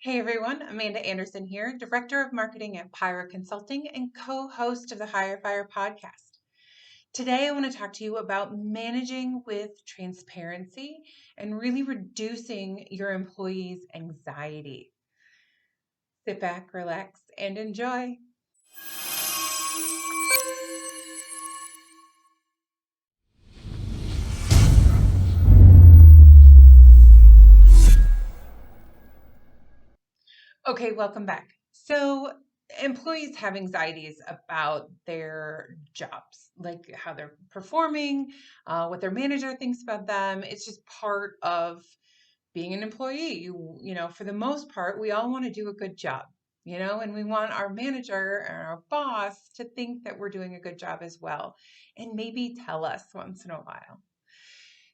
Hey everyone, Amanda Anderson here, Director of Marketing at Pyra Consulting and co-host of the Hire Fire podcast. Today I want to talk to you about managing with transparency and really reducing your employees' anxiety. Sit back, relax, and enjoy. Okay, welcome back. So, employees have anxieties about their jobs, like how they're performing, what their manager thinks about them. It's just part of being an employee. For the most part, we all want to do a good job, and we want our manager and our boss to think that we're doing a good job as well, and maybe tell us once in a while.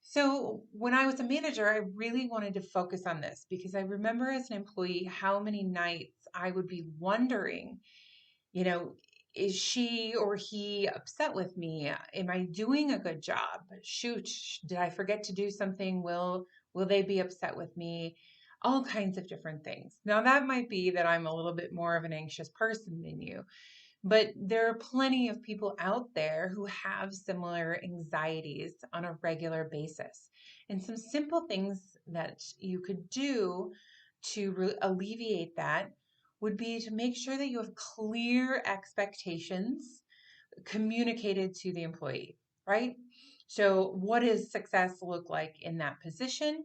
So when I was a manager, I really wanted to focus on this because I remember as an employee how many nights I would be wondering, you know, is she or he upset with me? Am I doing a good job? Shoot, did I forget to do something? Will they be upset with me? All kinds of different things. Now that might be that I'm a little bit more of an anxious person than you, but there are plenty of people out there who have similar anxieties on a regular basis. And some simple things that you could do to alleviate that would be to make sure that you have clear expectations communicated to the employee, right? So, what does success look like in that position?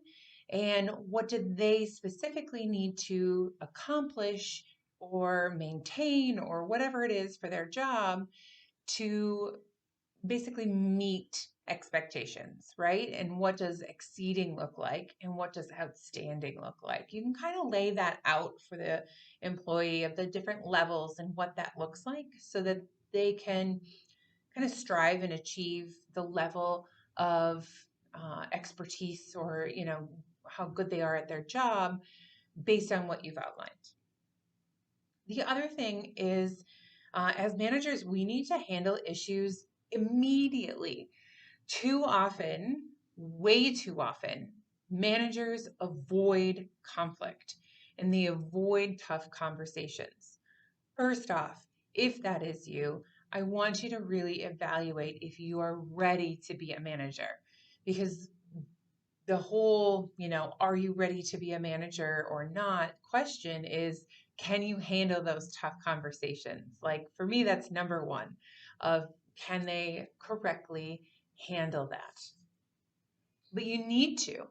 And what do they specifically need to accomplish or maintain or whatever it is for their job to basically meet expectations, right? And what does exceeding look like? And what does outstanding look like? You can kind of lay that out for the employee of the different levels and what that looks like so that they can kind of strive and achieve the level of expertise or, how good they are at their job based on what you've outlined. The other thing is, as managers, we need to handle issues immediately. Too often, way too often, managers avoid conflict and they avoid tough conversations. First off, if that is you, I want you to really evaluate if you are ready to be a manager because the whole, are you ready to be a manager or not question is, can you handle those tough conversations? Like for me, that's number one of can they correctly handle that? But you need to.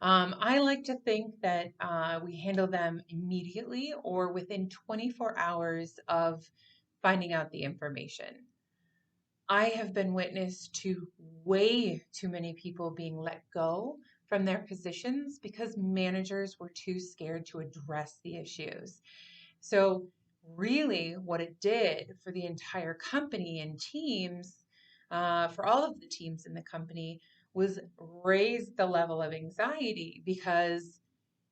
I like to think that we handle them immediately or within 24 hours of finding out the information. I have been witness to way too many people being let go from their positions because managers were too scared to address the issues. So, really, what it did for the entire company and teams, for all of the teams in the company, was raise the level of anxiety because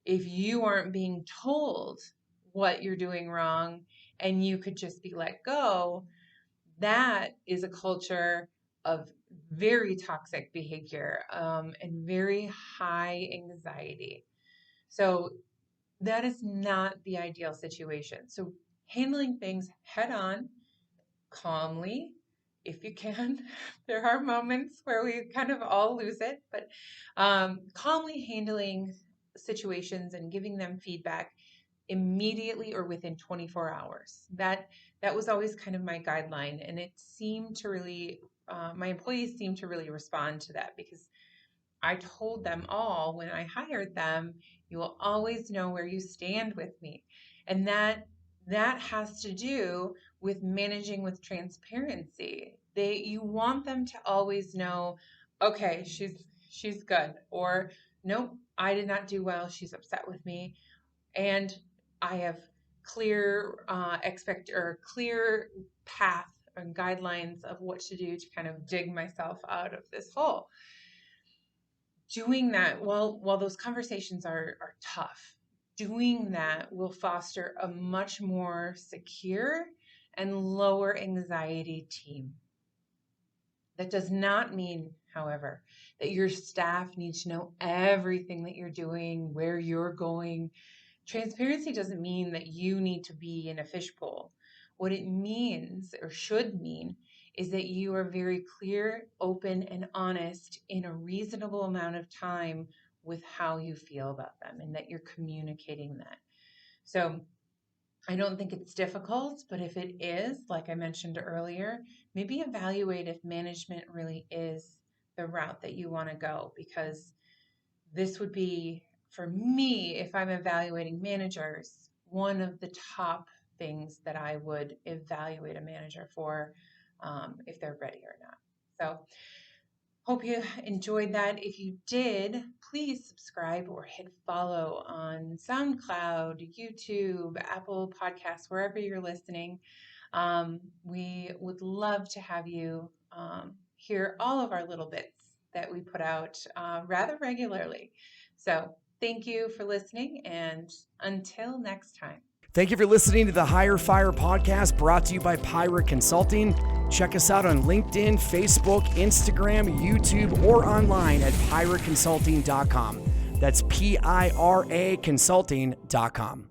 if you aren't being told what you're doing wrong and you could just be let go, that is a culture of very toxic behavior and very high anxiety. So that is not the ideal situation. So handling things head on, calmly, if you can. There are moments where we kind of all lose it, but calmly handling situations and giving them feedback immediately or within 24 hours. That was always kind of my guideline, and it seemed to really my employees seemed to really respond to that because I told them all when I hired them, you will always know where you stand with me. And that has to do with managing with transparency. You want them to always know, okay, she's good, or nope, I did not do well, she's upset with me, and I have clear clear path and guidelines of what to do to kind of dig myself out of this hole. Doing that, while those conversations are tough, doing that will foster a much more secure and lower anxiety team. That does not mean, however, that your staff needs to know everything that you're doing, where you're going. Transparency doesn't mean that you need to be in a fishbowl. What it means, or should mean, is that you are very clear, open, and honest in a reasonable amount of time with how you feel about them, and that you're communicating that. So I don't think it's difficult, but if it is, like I mentioned earlier, maybe evaluate if management really is the route that you want to go, because this would be, for me, if I'm evaluating managers, one of the top things that I would evaluate a manager for, if they're ready or not. So hope you enjoyed that. If you did, please subscribe or hit follow on SoundCloud, YouTube, Apple Podcasts, wherever you're listening. We would love to have you hear all of our little bits that we put out rather regularly. So thank you for listening, and until next time. Thank you for listening to the Hire Fire podcast, brought to you by Pirate Consulting. Check us out on LinkedIn, Facebook, Instagram, YouTube, or online at pirateconsulting.com. That's PIRA consulting.com.